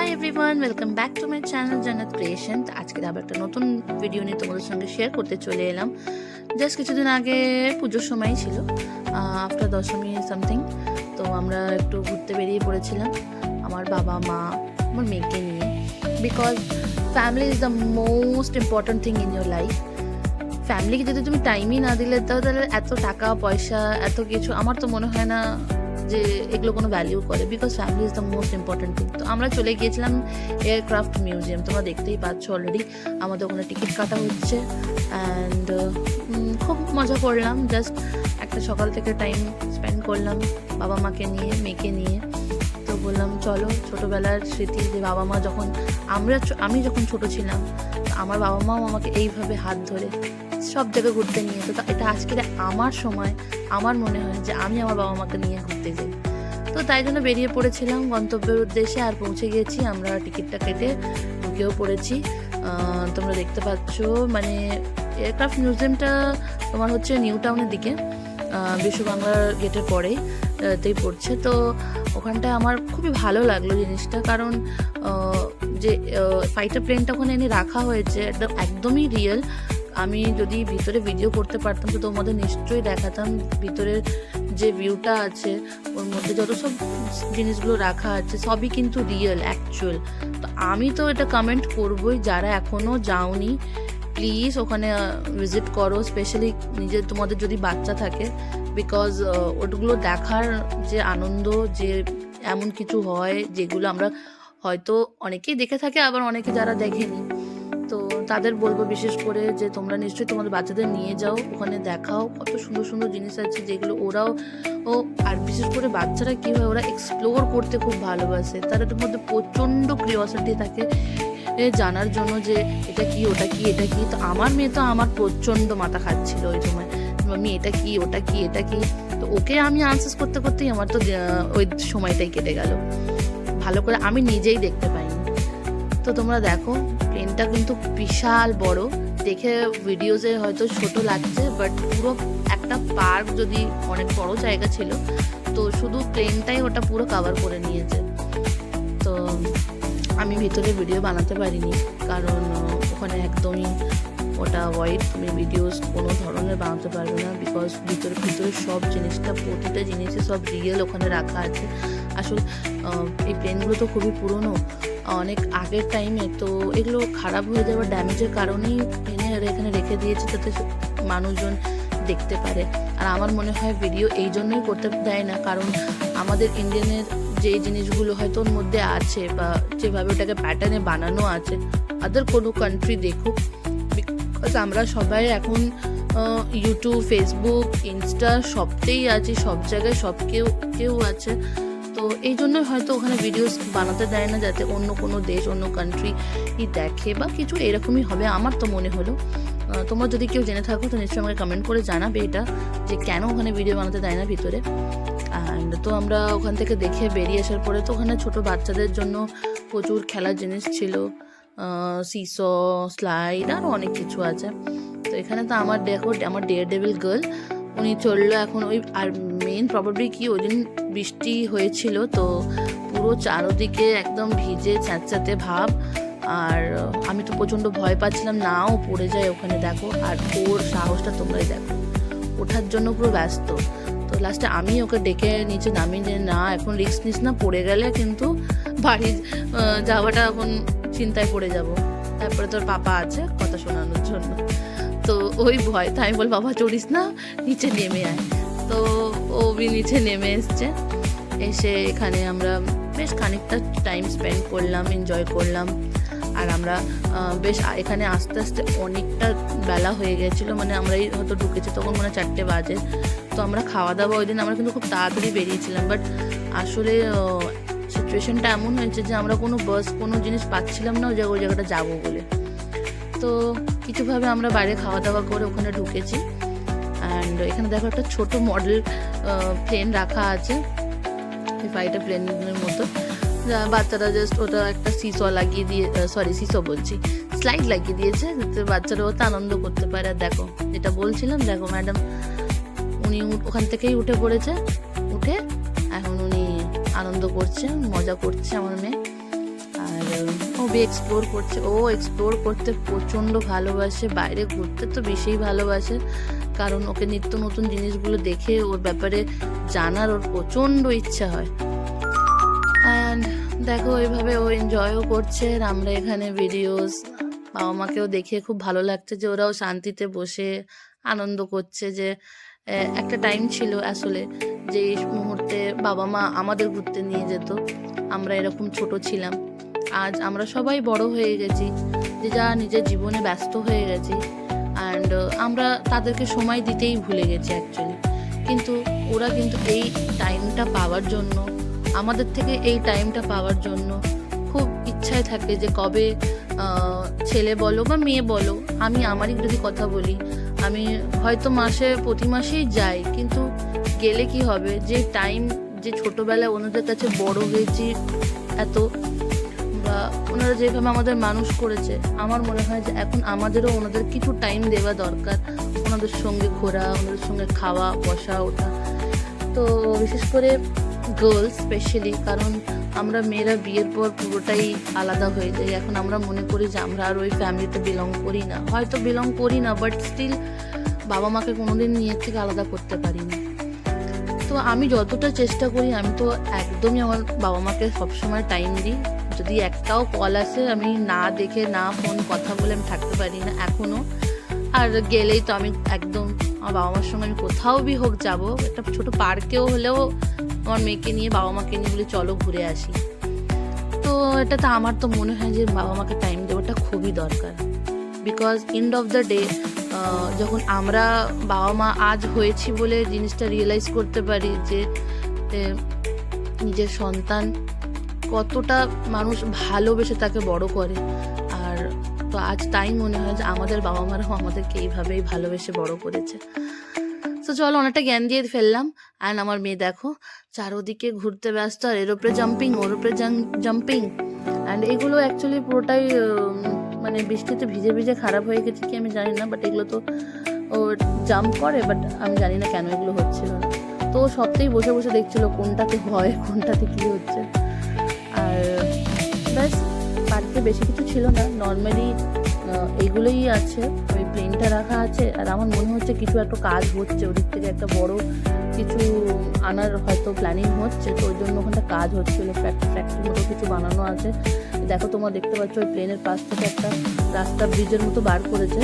Hi everyone, welcome back to my channel জান্নাত creation. আজকে আবার একটা নতুন ভিডিও নিয়ে তোমাদের সঙ্গে শেয়ার করতে চলে এলাম। জাস্ট কিছুদিন আগে পুজোর সময় ছিল, আফটার দশমী সামথিং। তো আমরা একটু ঘুরতে বেরিয়ে পড়েছিলাম আমার বাবা মা আমার মেয়েকে নিয়ে, because family is the most important thing in your life. ফ্যামিলিকে যদি তুমি টাইমই না দিলে তাহলে এত টাকা পয়সা এত কিছু আমার তো মনে হয় না যে এগুলো কোনো ভ্যালিউ করে, because family is the most important thing. তো আমরা চলে গিয়েছিলাম এয়ারক্রাফট মিউজিয়াম। তোমরা দেখতেই পাচ্ছ অলরেডি আমাদের ওখানে টিকিট কাটা হচ্ছে অ্যান্ড খুব মজা করলাম। জাস্ট একটা সকাল থেকে টাইম স্পেন্ড করলাম বাবা মাকে নিয়ে মেয়েকে নিয়ে। তো বললাম চলো ছোটোবেলার স্মৃতি, যে বাবা মা যখন আমি যখন ছোটো ছিলাম আমার বাবা মাও আমাকে এইভাবে হাত ধরে সব জায়গায় ঘুরতে নিয়ে যেত। এটা আজকের আমার সময় আমার মনে হয় যে আমি আমার বাবা মাকে নিয়ে ঘুরতে যাই। তো তাই জন্য বেরিয়ে পড়েছিলাম গন্তব্যের উদ্দেশ্যে, আর পৌঁছে গিয়েছি। আমরা টিকিটটা কেটে ঢুকেও পড়েছি। তোমরা দেখতে পাচ্ছ মানে এয়ারক্রাফট মিউজিয়ামটা তোমার হচ্ছে নিউ টাউনের দিকে, বিশ্ব বাংলার গেটের পরেই তেই পড়ছে। তো ওখানটায় আমার খুবই ভালো লাগলো জিনিসটা, কারণ যে ফাইটার প্লেনটা ওখানে এনে রাখা হয়েছে একদমই রিয়েল। আমি যদি ভিতরে ভিডিও করতে পারতাম তো তোমাদের নিশ্চয়ই দেখাতাম ভিতরের যে ভিউটা আছে, ওর মধ্যে যত সব জিনিসগুলো রাখা আছে সবই কিন্তু রিয়েল অ্যাকচুয়াল। তো আমি তো এটা কমেন্ট করবই, যারা এখনও যাওনি প্লিজ ওখানে ভিজিট করো, স্পেশালি তোমাদের যদি বাচ্চা থাকে, বিকজ ওগুলো দেখার যে আনন্দ, যে এমন কিছু হয় যেগুলো আমরা হয়তো অনেকেই দেখে থাকে, আবার অনেকে যারা দেখেনি, তো তাদের বলবো বিশেষ করে যে তোমরা নিশ্চয়ই তোমাদের বাচ্চাদের নিয়ে যাও, ওখানে দেখাও কত সুন্দর সুন্দর জিনিস আছে যেগুলো ওরাও আর বিশেষ করে বাচ্চারা কী হয়, ওরা এক্সপ্লোর করতে খুব ভালোবাসে, তাদের মধ্যে প্রচণ্ড কিউরিওসিটি থাকে জানার জন্য যে এটা কি ওটা কি এটা কি। তো আমার মেয়ে তো আমার প্রচণ্ড মাথা খাচ্ছিল ওই সময়, মাম্মি এটা কি ওটা কি এটা কি। তো ওকে আমি আনসার করতে করতেই আমার তো ওই সময়টাই কেটে গেল, ভালো করে আমি নিজেই দেখতে পাইনি। তো তোমরা দেখো প্লেনটা কিন্তু বিশাল বড়, দেখে ভিডিওতে হয়তো ছোট লাগছে, বাট পুরো একটা পার্ক যদি অনেক বড় জায়গা ছিল, তো শুধু প্লেনটাই ওটা পুরো কভার করে নিয়েছে। তো আমি ভিতরে ভিডিও বানাতে পারিনি, কারণ ওখানে একদমই ওটা অ্যাভয়েড, তুমি ভিডিওস কোনো ধরনের বানাতে পারবে না, বিকজ ভিতরে সব জিনিসটা প্রতিটা জিনিসে সব রিয়েল ওখানে রাখা আছে। আসলে এই প্লেনগুলো তো খুবই পুরনো, অনেক আগের টাইমে, তো এগুলো খারাপ হয়ে যাওয়ার ড্যামেজের কারণেই এখানে রেখে দিয়েছে যাতে মানুষজন দেখতে পারে। আর আমার মনে হয় ভিডিও এই জন্যই করতে দেয় না, কারণ আমাদের ইন্ডিয়ানের যে জিনিসগুলো হয়তো ওর মধ্যে আছে বা যেভাবে ওটাকে প্যাটার্নে বানানো আছে, আদার কোনো কান্ট্রি দেখুক, বিকজ আমরা সবাই এখন ইউটিউব ফেসবুক ইনস্টা সবতেই আছি, সব জায়গায় সব কেউ আছে। তো এই জন্য হয়তো ওখানে ভিডিওস বানাতে দেয় না, যাতে অন্য কোনো দেশ অন্য কান্ট্রি দেখে বা কিছু এরকমই হবে, আমার তো মনে হলো। তোমরা যদি কেউ জেনে থাকো তো নিশ্চয়ই আমাকে কমেন্ট করে জানাবে এটা, যে কেন ওখানে ভিডিও বানাতে দেয় না ভিতরে। অ্যান্ড তো আমরা ওখান থেকে দেখে বেরিয়ে আসার পরে তো ওখানে ছোটো বাচ্চাদের জন্য প্রচুর খেলার জিনিস ছিল, সিস স্লাইড আরও অনেক কিছু আছে। তো এখানে তো আমার ডেয়ার ডেভিল গার্ল উনি চললো এখন ওই, আর মেন প্রবলেম কি ওই দিন বৃষ্টি হয়েছিল, তো পুরো চারোদিকে একদম ভিজে চ্যাঁচড়াতে ভাব, আর আমি তো প্রচণ্ড ভয় পাচ্ছিলাম নাও পড়ে যায় ওখানে। দেখো আর ওর সাহসটা তোমরাই দেখো, ওঠার জন্য পুরো ব্যস্ত। তো লাস্টে আমি ওকে ডেকে নিচে নামিয়ে, যে না এখন রিস্ক নিস না, পড়ে গেলে কিন্তু বাড়ি যাওয়াটা এখন চিন্তায় পড়ে যাব, তারপরে তোর পাপা আছে কথা শোনানোর জন্য। তো ওই ভয়, তাই আমি বল বাবা চড়িস না, নিচে নেমে আয়। তো ও নিচে নেমে এসছে, এসে এখানে আমরা বেশ খানিকটা টাইম স্পেন্ড করলাম, এনজয় করলাম। আর আমরা বেশ এখানে আস্তে আস্তে অনেকটা বেলা হয়ে গেছিলো, মানে আমরাই হয়তো ঢুকেছি তখন মানে 4টে বাজে। তো আমরা খাওয়া দাওয়া ওই দিন আমরা কিন্তু খুব তাড়াতাড়ি বেরিয়েছিলাম, বাট আসলে সিচুয়েশনটা এমন হয়েছে যে আমরা কোনো বাস কোনো জিনিস পাচ্ছিলাম না ওই জায়গাটা যাবো বলে। তো কিছুভাবে আমরা বাইরে খাওয়া দাওয়া করে ওখানে ঢুকেছি। অ্যান্ড এখানে দেখো একটা ছোটো মডেল প্লেন রাখা আছে, ফাইটার প্লেনের মতো, বাচ্চারা জাস্ট ওটা একটা লাগিয়ে দিয়ে স্লাইড লাগিয়ে দিয়েছে যাতে বাচ্চারা ওতে আনন্দ করতে পারে। আর দেখো যেটা বলছিলাম, দেখো ম্যাডাম উনি ওখান থেকেই উঠে পড়েছে, উঠে এখন উনি আনন্দ করছে, মজা করছে আমার মেয়ে। আর খুবই এক্সপ্লোর করছে। ও এক্সপ্লোর করতে প্রচণ্ড ভালোবাসে, বাইরে ঘুরতে তো বেশিই ভালোবাসে, কারণ ওকে নিত্য নতুন জিনিসগুলো দেখে ওর ব্যাপারে জানার ওর প্রচণ্ড ইচ্ছা হয়। অ্যান্ড দেখো এইভাবে ও এনজয়ও করছে, আর আমরা এখানে ভিডিওস, বাবা মাকেও দেখে খুব ভালো লাগছে যে ওরাও শান্তিতে বসে আনন্দ করছে। যে একটা টাইম ছিল আসলে যে মুহূর্তে বাবা মা আমাদের ঘুরতে নিয়ে যেত, আমরা এরকম ছোট ছিলাম। আজ আমরা সবাই বড় হয়ে গেছি, যে যা নিজের জীবনে ব্যস্ত হয়ে গেছি, অ্যান্ড আমরা তাদেরকে সময় দিতেই ভুলে গেছি অ্যাকচুয়ালি। কিন্তু ওরা কিন্তু এই টাইমটা পাওয়ার জন্য, আমাদের থেকে এই টাইমটা পাওয়ার জন্য খুব ইচ্ছায় থাকে যে কবে ছেলে বলো বা মেয়ে বলো, আমি আমারই যদি কথা বলি, আমি হয়তো প্রতি মাসেই যাই, কিন্তু গেলে কি হবে, যে টাইম, যে ছোটোবেলায় ওনাদের কাছে বড় হয়েছি এত, বা ওনারা যেভাবে আমাদের মানুষ করেছে, আমার মনে হয় যে এখন আমাদেরও ওনাদের কিছু টাইম দেওয়া দরকার, ওনাদের সঙ্গে ঘোরা, ওনাদের সঙ্গে খাওয়া বসা ওঠা। তো বিশেষ করে গার্লস স্পেশালি, কারণ আমরা মেয়েরা বিয়ের পর পুরোটাই আলাদা হয়ে যাই। এখন আমরা মনে করি যে আমরা আর ওই ফ্যামিলিতে বিলং করি না, হয়তো বিলং করি না, বাট স্টিল বাবা মাকে কোনোদিন নিজের থেকে আলাদা করতে পারি না। তো আমি যতটা চেষ্টা করি, আমি তো একদমই আমার বাবা মাকে সবসময় টাইম দিই। যদি একটাও কল আসে, আমি না দেখে না ফোন কথা বলে আমি থাকতে পারি না এখনও। আর গেলেই তো আমি একদম আমার বাবা মার সঙ্গে আমি কোথাও বি হোক যাবো, একটা ছোটো পার্কেও হলেও আমার মেয়েকে নিয়ে, বাবা মাকে নিয়ে বলে চলো ঘুরে আসি। তো এটা তো আমার তো মনে হয় যে বাবা মাকে টাইম দেওয়াটা খুবই দরকার, because end of the day যখন আমরা বাবা মা আজ হয়েছি বলে জিনিসটা রিয়েলাইজ করতে পারি যে নিজের সন্তান কতটা মানুষ ভালোবেসে তাকে বড় করে। আর তো আজ তাই মনে হয় যে আমাদের বাবা মারাও আমাদেরকে এইভাবেই ভালোবেসে বড় করেছে। তো চলো, অনেকটা জ্ঞান দিয়ে ফেললাম। অ্যান্ড আমার মেয়ে দেখো চারোদিকে ঘুরতে ব্যস্ত, আর এর উপরে জাম্পিং, ওর উপরে জাম্পিং। অ্যান্ড এগুলো অ্যাকচুয়ালি পুরোটাই মানে বৃষ্টিতে ভিজে ভিজে খারাপ হয়ে গেছে কি আমি জানি না, বাট এগুলো তো ও জাম্প করে, বাট আমি জানি না কেন এগুলো হচ্ছিল না। তো সবটাই বসে বসে দেখছিল কোনটাতে হয়, কোনটাতে কী হচ্ছে। আর ব্যাস, বাড়িতে বেশি কিছু ছিল না, নর্মালি এইগুলোই আছে। ওই প্লেনটা রাখা আছে, আর আমার মনে হচ্ছে কিছু একটা কাজ হচ্ছে, ওদিক থেকে একটা বড় কিছু আনার হয়তো প্ল্যানিং হচ্ছে, তো ওই জন্য ওখানটা কাজ হচ্ছিল, ফ্যাক্টরি মতো কিছু বানানো আছে। দেখো তোমরা দেখতে পাচ্ছ ওই প্লেনের পাশ থেকে একটা রাস্তা ব্রিজের মতো বার করেছে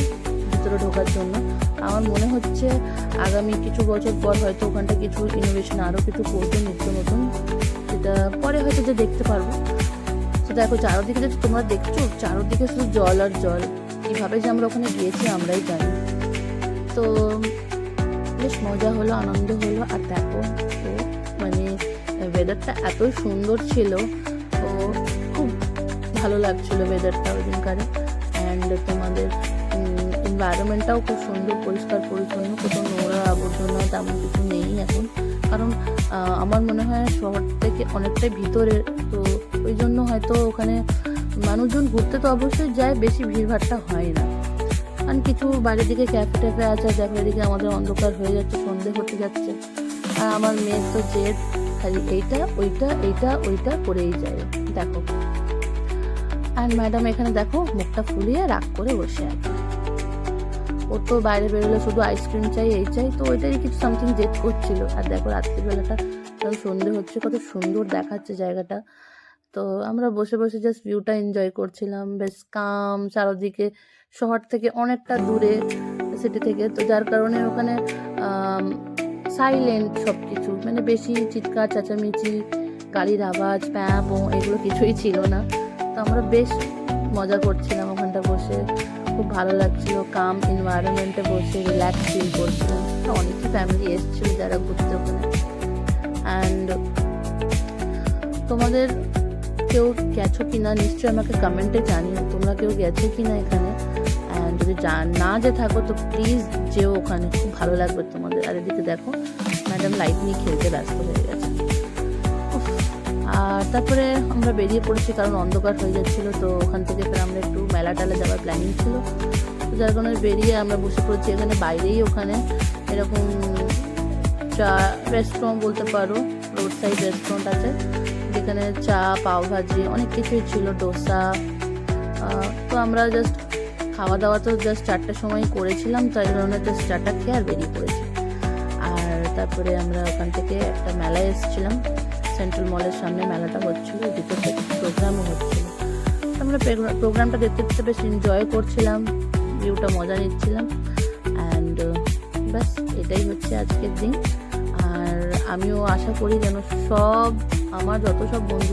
ভিতরে ঢোকার জন্য। আমার মনে হচ্ছে আগামী কিছু বছর পর হয়তো ওখানটা কিছু ইনোভেশন আরও কিছু করবে নিত্য নতুন, যেটা পরে হয়তো যে দেখতে পারবো। তো দেখো চারোদিকে যে তোমরা দেখছো, চারোদিকে শুধু জল আর জল, কীভাবে যে আমরা ওখানে গিয়েছি আমরাই জানি। তো বেশ মজা হলো, আনন্দ হলো। আর দেখো তো মানে ওয়েদারটা এত সুন্দর ছিল, তো খুব ভালো লাগছিলো ওয়েদারটা ওই দিনকারে। অ্যান্ড তোমাদের এনভায়রনমেন্টটাও খুব সুন্দর, পরিষ্কার পরিচ্ছন্ন, কোথাও নোংরা আবর্জনা তেমন কিছু নেই এখন, কারণ আমার মনে হয় শহর থেকে অনেকটাই ভিতরে, তো ওই জন্য হয়তো ওখানে মানুষজন ঘুরতে তো অবশ্যই যায়, বেশি ভিড়ভাড়টা হয় না। কারণ কিছু বাইরের দিকে ক্যাফে ট্যাফে আছে, দেখো এদিকে আমাদের অন্ধকার হয়ে যাচ্ছে, সন্ধে হতে যাচ্ছে, আর আমার মেয়ের তো জেদ খালি এইটা ওইটা এইটা ওইটা করেই যায় দেখো। আর ম্যাডাম এখানে দেখো মুখটা ফুলিয়ে রাগ করে বসে আছে, ও তো বাইরে বেরোলে শুধু আইসক্রিম চাই, এই চাই, তো ওইটারই কিছু সামথিং জেদ করছিল। আর দেখো রাত্রিবেলাটা যখন সন্ধে হচ্ছে কত সুন্দর দেখাচ্ছে জায়গাটা। তো আমরা বসে বসে জাস্ট ভিউটা এনজয় করছিলাম, বেশ কাম, চারদিকে শহর থেকে অনেকটা দূরে, সিটি থেকে, তো যার কারণে ওখানে সাইলেন্ট সব কিছু, মানে বেশি চিৎকার চেঁচামেচি, গাড়ির আওয়াজ, প্যাঁ পো এগুলো কিছুই ছিল না। তো আমরা বেশ মজা করছিলাম ওখানটা বসে, খুব ভালো লাগছিল, কাম এনভায়রনমেন্টে বসে রিল্যাক্স ফিল করছিলাম। অনেকই ফ্যামিলি এসেছিল যারা ঘুরতে ওখানে। অ্যান্ড তোমাদের কেউ গেছো কি না নিশ্চয়ই আমাকে কমেন্টে জানিও, তোমরা কেউ গেছো কি না এখানে। অ্যান্ড যদি না যে থাকো তো প্লিজ যেও ওখানে, খুব ভালো লাগবে তোমাদের। আর এদিকে দেখো ম্যাডাম লাইট নিয়ে খেলতে ব্যস্ত হয়ে গেছে। আর তারপরে আমরা বেরিয়ে পড়েছি, কারণ অন্ধকার হয়ে যাচ্ছিলো, তো ওখান থেকে ফের আমরা একটু মেলা টালা যাওয়ার প্ল্যানিং ছিল, তো যার কারণে বেরিয়ে আমরা বসে পড়েছি এখানে বাইরেই। ওখানে এরকম চা রেস্টুরেন্ট বলতে পারো, রোড সাইড রেস্টুরেন্ট আছে, যেখানে চা, পাওভাজি অনেক কিছুই ছিল, ডোসা, তো আমরা জাস্ট খাওয়া দাওয়া তো জাস্ট 4টার সময় করেছিলাম, তাই জন্য জাস্ট 4টা খেয়ে আর বেরিয়ে পড়েছি। আর তারপরে আমরা ওখান থেকে একটা মেলায় এসেছিলাম, সেন্ট্রাল মলের সামনে মেলাটা হচ্ছিলো, ভিতর থেকে প্রোগ্রামও হচ্ছিলো। আমরা প্রোগ্রামটা দেখতে দেখতে বেশ এনজয় করছিলাম, ভিউটা মজা নিচ্ছিলাম। অ্যান্ড ব্যাস এটাই হচ্ছে আজকের দিন। আর আমিও আশা করি যেন আমার যত সব বন্ধু